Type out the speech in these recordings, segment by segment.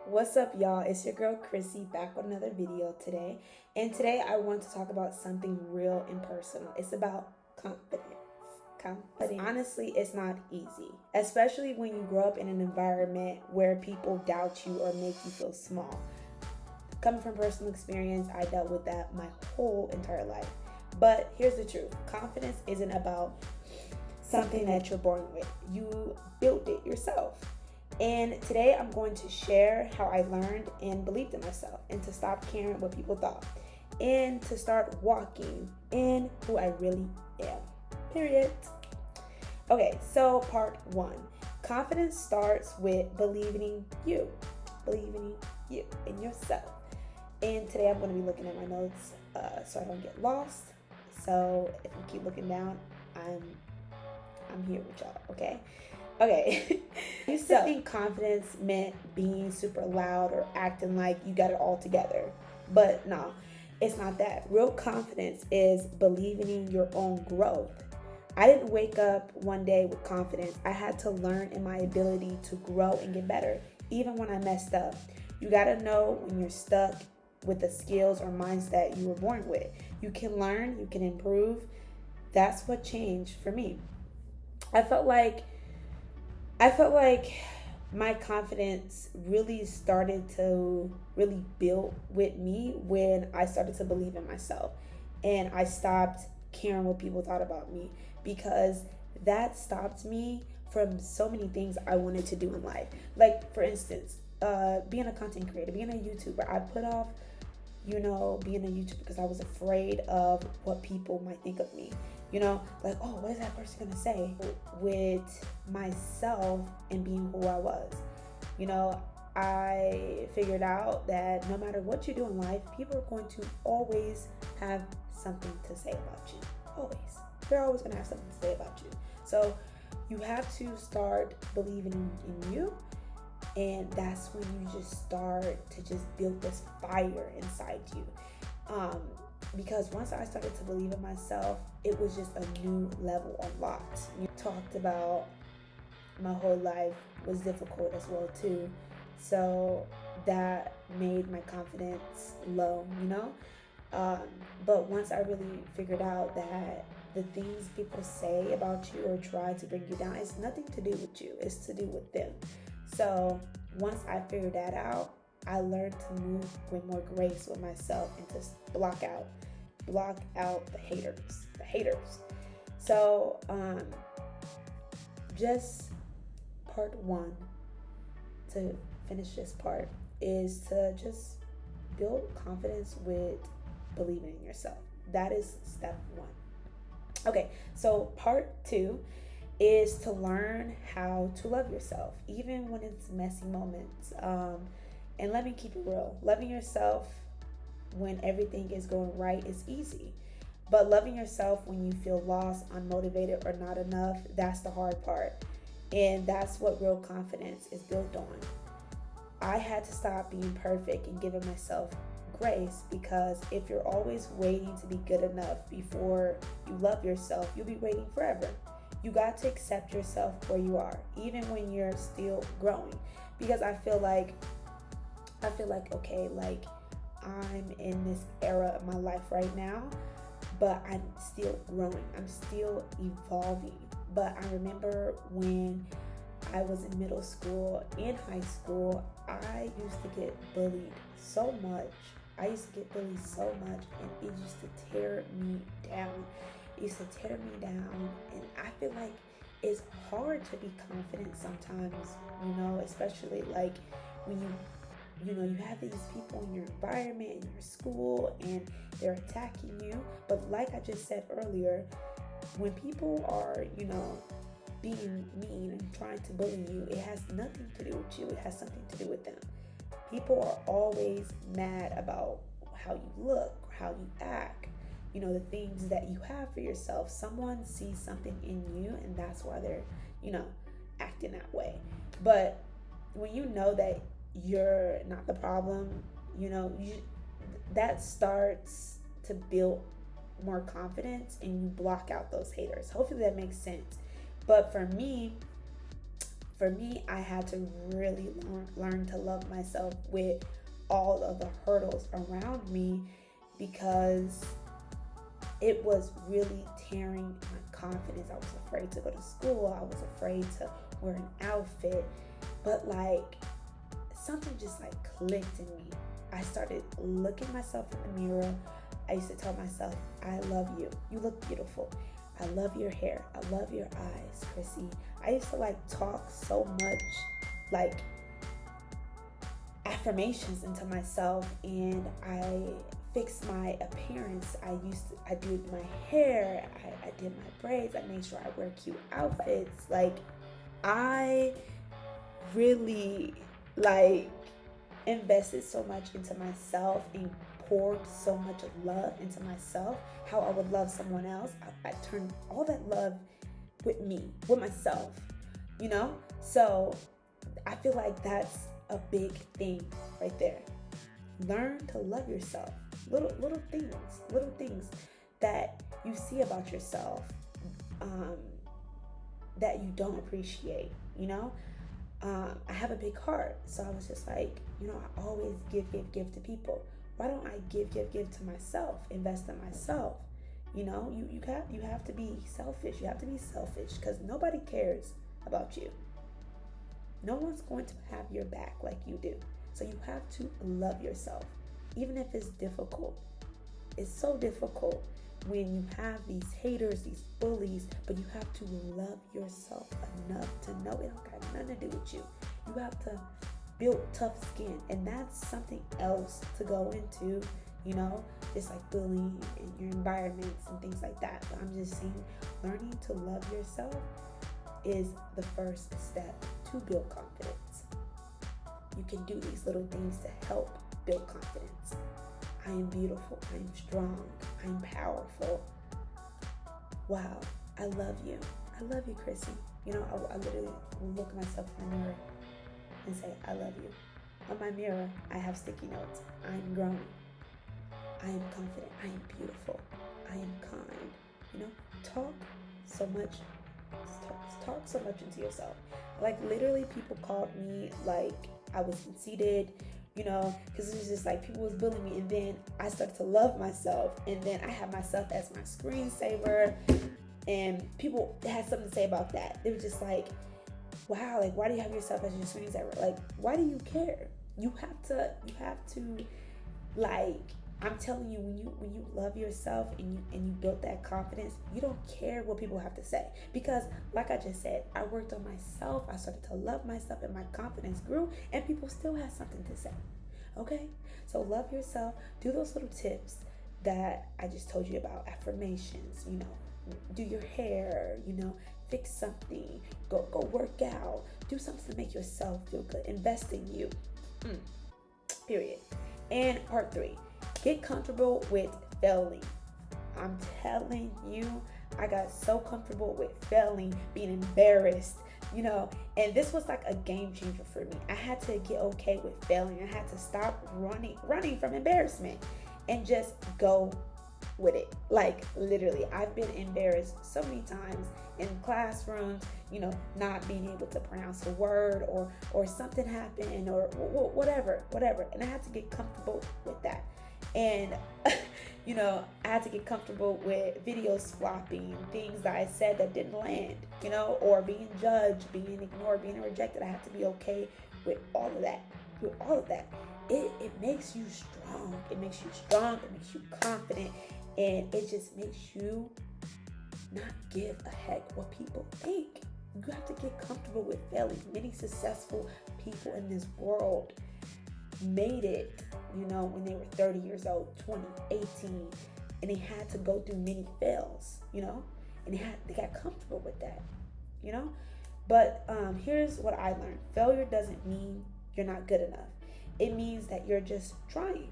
What's up, y'all? It's your girl Krissyy back with another video today. And today I want to talk about something real and personal. It's about confidence. Confidence. Honestly, it's not easy, especially when you grow up in an environment where people doubt you or make you feel small. Coming from personal experience, I dealt with that my whole entire life. But here's the truth. Confidence isn't about something that you're born with. You built it yourself. And today I'm going to share how I learned and believed in myself, and to stop caring what people thought, and to start walking in who I really am. Period. Okay, so part one. Confidence starts with believing in yourself. And today I'm going to be looking at my notes so I don't get lost. So if you keep looking down, I'm here with y'all, okay? Okay. I used to think confidence meant being super loud or acting like you got it all together. But no, it's not that. Real confidence is believing in your own growth. I didn't wake up one day with confidence. I had to learn in my ability to grow and get better, even when I messed up. You gotta know when you're stuck with the skills or mindset you were born with. You can learn, you can improve. That's what changed for me. I felt like my confidence really started to really build with me when I started to believe in myself, and I stopped caring what people thought about me, because that stopped me from so many things I wanted to do in life. Like, for instance, being a content creator, being a YouTuber. I put off being a YouTuber because I was afraid of what people might think of me. Like, oh, what is that person gonna say? With myself and being who I was. I figured out that no matter what you do in life, people are going to always have something to say about you. Always. They're always gonna have something to say about you. So you have to start believing in you. And that's when you just start to just build this fire inside you. Because once I started to believe in myself, it was just a new level unlocked. You talked about my whole life was difficult as well too. So that made my confidence low, But once I really figured out that the things people say about you or try to bring you down, it's nothing to do with you. It's to do with them. So once I figured that out, I learned to move with more grace with myself and to block out the haters. So just part one, to finish this part, is to just build confidence with believing in yourself. That is step one. Okay, so part two is to learn how to love yourself, even when it's messy moments. And let me keep it real. Loving yourself when everything is going right is easy. But loving yourself when you feel lost, unmotivated, or not enough, that's the hard part. And that's what real confidence is built on. I had to stop being perfect and giving myself grace, because if you're always waiting to be good enough before you love yourself, you'll be waiting forever. You got to accept yourself where you are, even when you're still growing. Because I feel like, okay, like, I'm in this era of my life right now, but I'm still growing. I'm still evolving. But I remember when I was in middle school, in high school, I used to get bullied so much. And it used to tear me down. And I feel like it's hard to be confident sometimes, especially like when you have these people in your environment, in your school, and they're attacking you. But like I just said earlier, when people are, being mean and trying to bully you, it has nothing to do with you. It has something to do with them. People are always mad about how you look, how you act, the things that you have for yourself. Someone sees something in you, and that's why they're, acting that way. But when you know that you're not the problem, that starts to build more confidence, and you block out those haters. Hopefully that makes sense. But for me, For me, I had to really learn to love myself with all of the hurdles around me, because it was really tearing my confidence. I was afraid to go to school. I was afraid to wear an outfit. But like, something just like clicked in me. I started looking myself in the mirror. I used to tell myself, I love you. You look beautiful. I love your hair. I love your eyes, Krissyy. I used to like talk so much like affirmations into myself, and I fixed my appearance. I did my hair. I did my braids. I made sure I wear cute outfits. Like, I really like invested so much into myself and poured so much of love into myself, how I would love someone else. I turned all that love with me, with myself, you know? So I feel like that's a big thing right there. Learn to love yourself. Little things that you see about yourself that you don't appreciate, you know? I have a big heart, so I was just like, you know, I always give to people. Why don't I give to myself, invest in myself? You know, you have to be selfish. You have to be selfish, because nobody cares about you. No one's going to have your back like you do. So you have to love yourself, even if it's difficult. It's so difficult when you have these haters, these bullies, but you have to love yourself enough to know it don't got nothing to do with you. You have to build tough skin, and that's something else to go into, you know, just like bullying in your environments and things like that. But I'm just saying, learning to love yourself is the first step to build confidence. You can do these little things to help build confidence. I am beautiful. I am strong. I am powerful. Wow. I love you. I love you, Krissyy. You know, I literally will look at myself in the mirror and say, I love you. On my mirror, I have sticky notes. I am growing. I am confident. I am beautiful. I am kind. You know, talk so much into yourself. Like, literally, people called me like I was conceited, you know, because it was just like people was bullying me, and then I started to love myself, and then I had myself as my screensaver, and people had something to say about that. They were just like, wow, like, why do you have yourself as your screensaver? Like, why do you care? You have to like, I'm telling you, when you love yourself and you build that confidence, you don't care what people have to say. Because like I just said, I worked on myself, I started to love myself, and my confidence grew, and people still have something to say. Okay? So love yourself, do those little tips that I just told you about, affirmations, you know, do your hair, you know, fix something, go work out, do something to make yourself feel good, invest in you. Period. And part 3. Get comfortable with failing. I'm telling you, I got so comfortable with failing, being embarrassed, you know, and this was like a game changer for me. I had to get okay with failing. I had to stop running from embarrassment and just go with it. Like, literally, I've been embarrassed so many times in classrooms, you know, not being able to pronounce a word, or something happened, or whatever. And I had to get comfortable with that. And, you know, I had to get comfortable with videos flopping, things that I said that didn't land, you know, or being judged, being ignored, being rejected. I had to be okay with all of that. It makes you strong. It makes you strong. It makes you confident. And it just makes you not give a heck what people think. You have to get comfortable with failing. Many successful people in this world made it, you know, when they were 30 years old, 20, 18, and they had to go through many fails, you know, and they got comfortable with that, you know. But here's what I learned. Failure doesn't mean you're not good enough. It means that you're just trying.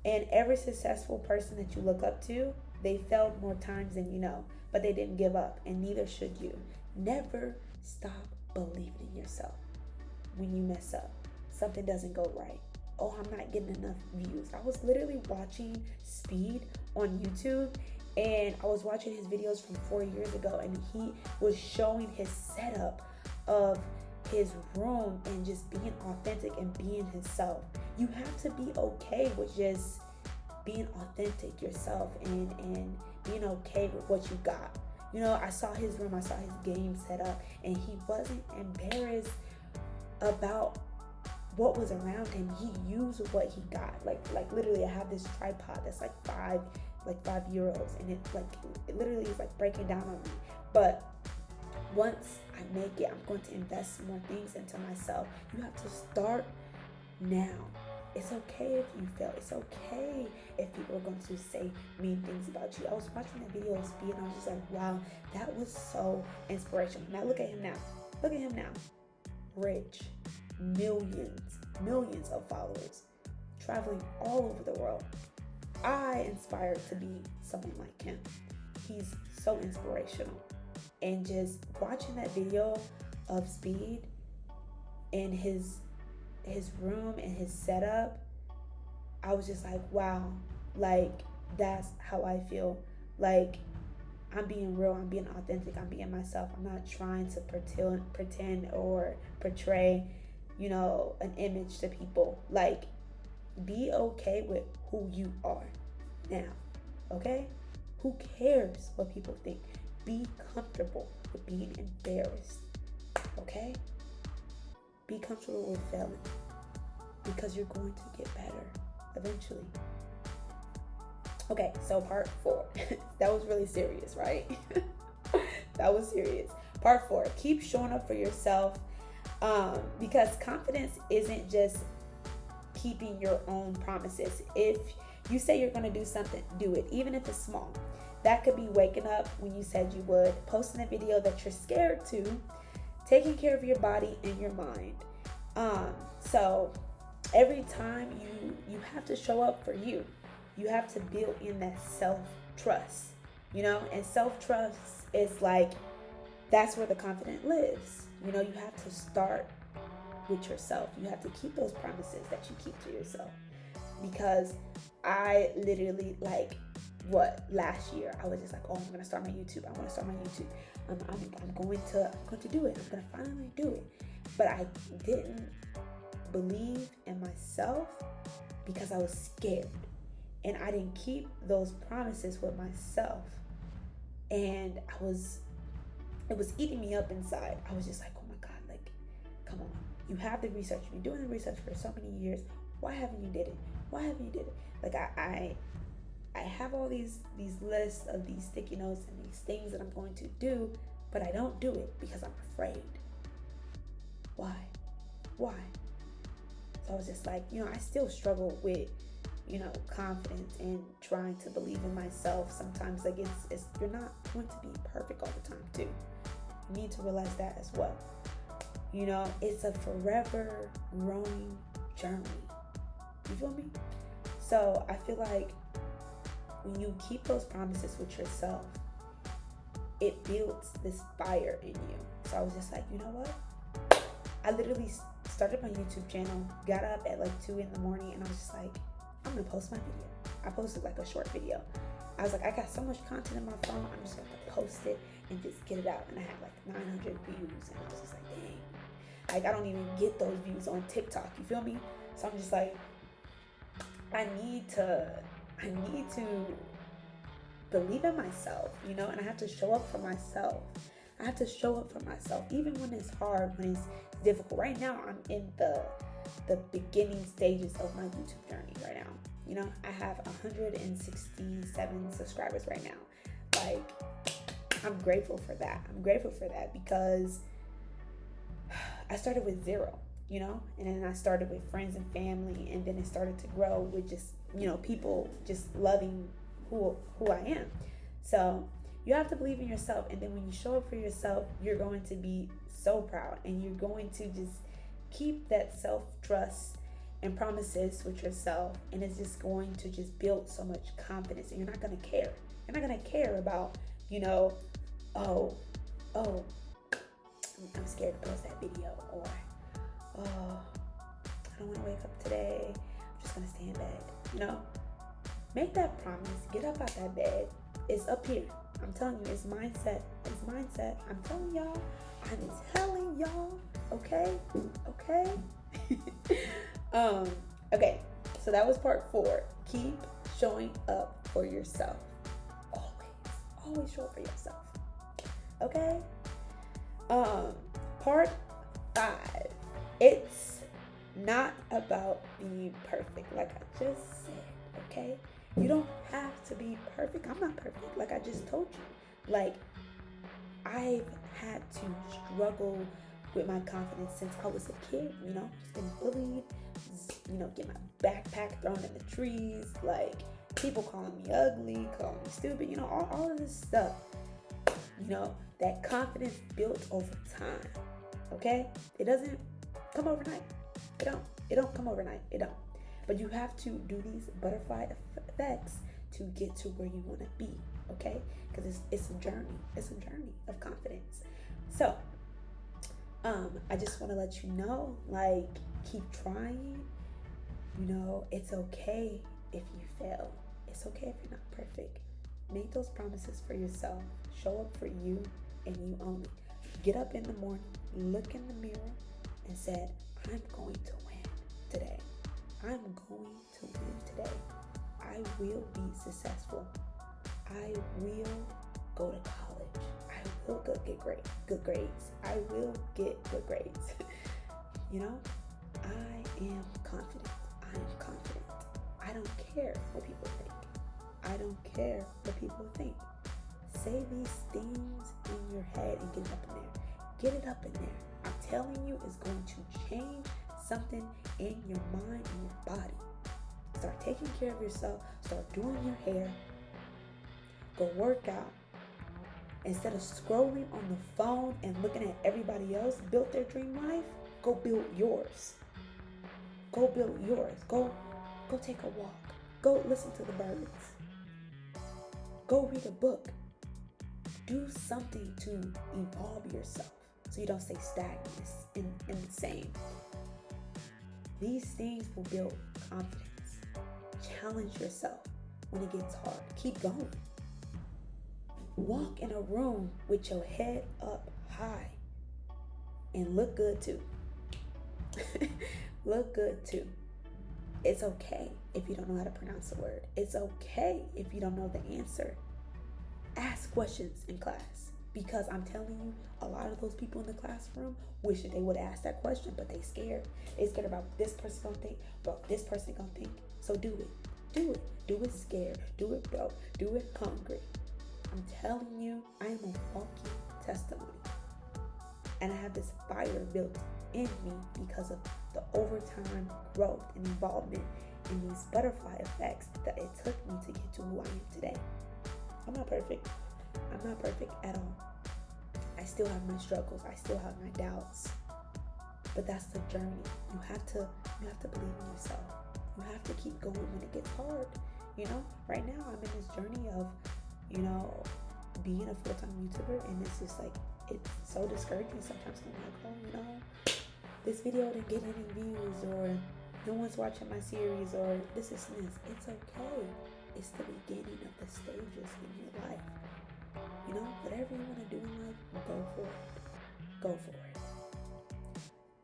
And every successful person that you look up to, they failed more times than you know, but they didn't give up, and neither should you. Never stop believing in yourself. When you mess up, something doesn't go right. Oh, I'm not getting enough views. I was literally watching Speed on YouTube, and I was watching his videos from 4 years ago, and he was showing his setup of his room and just being authentic and being himself. You have to be okay with just being authentic yourself and being okay with what you got. I saw his room, I saw his game set up, and he wasn't embarrassed about what was around him. He used what he got. Like literally, I have this tripod that's like 5 euros, and it literally is like breaking down on me. But once I make it, I'm going to invest more things into myself. You have to start now. It's okay if you fail. It's okay if people are going to say mean things about you. I was watching that video of Speed, and I was just like, wow, that was so inspirational. Now look at him now. Look at him now. Rich, millions of followers, traveling all over the world. I inspire to be someone like him. He's so inspirational. And just watching that video of Speed in his room and his setup, I was just like, wow, like that's how I feel. Like I'm being real, I'm being authentic, I'm being myself. I'm not trying to pretend or portray, an image to people. Like, be okay with who you are now, okay? Who cares what people think? Be comfortable with being embarrassed, okay? Be comfortable with failing, because you're going to get better eventually. Okay, so part 4. That was really serious, right? That was serious. Part 4, keep showing up for yourself, because confidence isn't just keeping your own promises. If you say you're going to do something, do it, even if it's small. That could be waking up when you said you would, posting a video that you're scared to, taking care of your body and your mind. So every time you have to show up for you. You have to build in that self-trust, and self-trust is like, that's where the confidence lives. You have to start with yourself. You have to keep those promises that you keep to yourself. Because I literally, last year, I was just like, oh, I'm going to start my YouTube. I want to start my YouTube. I'm going to do it. I'm going to finally do it. But I didn't believe in myself because I was scared. And I didn't keep those promises with myself. And it was eating me up inside. I was just like, oh my God, come on. You have the research. You've been doing the research for so many years. Why haven't you did it? Why haven't you did it? I have all these lists of these sticky notes and these things that I'm going to do, but I don't do it because I'm afraid. Why? So I was just like, I still struggle with, confidence and trying to believe in myself. Sometimes it's you're not going to be perfect all the time too. You need to realize that as well. It's a forever growing journey. You feel me? So I feel like when you keep those promises with yourself, it builds this fire in you. So I was just like, you know what? I literally started my YouTube channel, got up at 2 in the morning, and I was just like, I'm gonna post my video. I posted a short video. I was like, I got so much content in my phone, I'm just gonna post it and just get it out. And I had 900 views, and I was just like, dang. I don't even get those views on TikTok, you feel me? So I'm just like, I need to believe in myself, and I have to show up for myself. I have to show up for myself, even when it's hard, when it's difficult. Right now, I'm in the beginning stages of my YouTube journey right now. I have 167 subscribers right now. I'm grateful for that. I'm grateful for that because I started with 0, and then I started with friends and family, and then it started to grow with just, people just loving who I am. So you have to believe in yourself, and then when you show up for yourself, you're going to be so proud, and you're going to just keep that self-trust and promises with yourself, and it's just going to just build so much confidence, and you're not going to care. You're not going to care about, oh, I'm scared to post that video, or I don't want to wake up today, I'm just going to stay in bed. Make that promise. Get up out that bed. It's up here. I'm telling you, it's mindset. I'm telling y'all. Okay? Okay? Okay, so that was part 4. Keep showing up for yourself. Always show up for yourself. Okay? Part 5. It's not about being perfect, like I just said, okay? You don't have to be perfect. I'm not perfect, like I just told you. Like, I've had to struggle with my confidence since I was a kid, just been bullied, get my backpack thrown in the trees, like people calling me ugly, calling me stupid, all of this stuff. That confidence built over time. Okay? It doesn't come overnight. It don't come overnight. It don't. But you have to do these butterfly effects to get to where you want to be. Okay? Because it's a journey. It's a journey of confidence. So, I just want to let you know, like, keep trying. It's okay if you fail. It's okay if you're not perfect. Make those promises for yourself. Show up for you and you only. Get up in the morning, look in the mirror, and said, I'm going to win today. I'm going to win today. I will be successful. I will go to college. I will get good grades. I will get good grades. I am confident. I am confident. I don't care what people think. I don't care what people think. Say these things in your head and get it up in there. Get it up in there. I'm telling you, it's going to change something in your mind and your body. Start taking care of yourself. Start doing your hair. Go work out. Instead of scrolling on the phone and looking at everybody else build their dream life, go build yours. Go build yours. Go take a walk. Go listen to the birds. Go read a book. Do something to evolve yourself so you don't stay stagnant and the same. These things will build confidence. Challenge yourself when it gets hard. Keep going. Walk in a room with your head up high and look good too. Look good too. It's okay if you don't know how to pronounce a word. It's okay if you don't know the answer. Ask questions in class, because I'm telling you, a lot of those people in the classroom wish that they would ask that question, but they scared. They scared about what this person gonna think, about this person gonna think. So do it. Do it. Do it scared. Do it broke. Do it hungry. I'm telling you, I am a walking testimony. And I have this fire built in me because of the overtime growth and involvement in these butterfly effects that it took me to get to who I am today. I'm not perfect. I'm not perfect at all. I still have my struggles. I still have my doubts. But that's the journey. You have to believe in yourself. You have to keep going when it gets hard. Right now I'm in this journey of, being a full-time YouTuber, and it's just like, it's so discouraging sometimes. I'm like, this video didn't get any views, or no one's watching my series, or this. It's okay. It's the beginning of the stages in your life. Whatever you want to do in life, go for it. Go for it.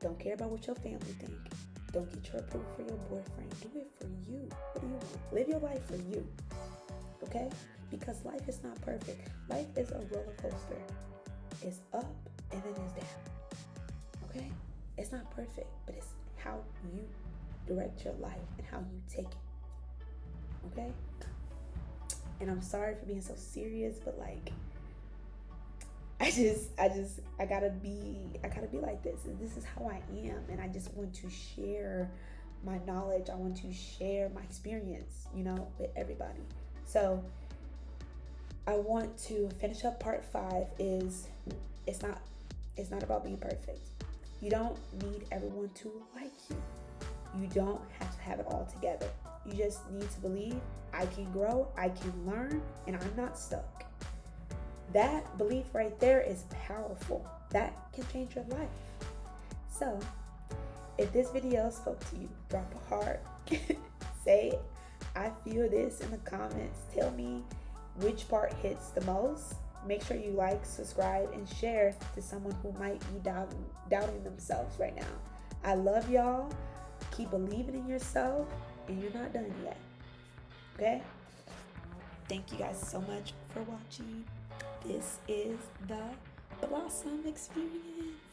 Don't care about what your family think. Don't get your approval for your boyfriend. Do it for you. What do you want? Live your life for you. Okay? Because life is not perfect. Life is a roller coaster. It's up and then it's down. Okay? It's not perfect, but it's how you direct your life and how you take it. Okay? And I'm sorry for being so serious, but like, I gotta be like this. And this is how I am. And I just want to share my knowledge. I want to share my experience, with everybody. So I want to finish up part 5 is it's not about being perfect. You don't need everyone to like you. You don't have to have it all together. You just need to believe I can grow, I can learn, and I'm not stuck. That belief right there is powerful. That can change your life. So, if this video spoke to you, drop a heart. Say, I feel this in the comments. Tell me which part hits the most. Make sure you like, subscribe, and share to someone who might be doubting themselves right now. I love y'all. Keep believing in yourself, and you're not done yet. Okay? Thank you guys so much for watching. This is the Blossom Experience.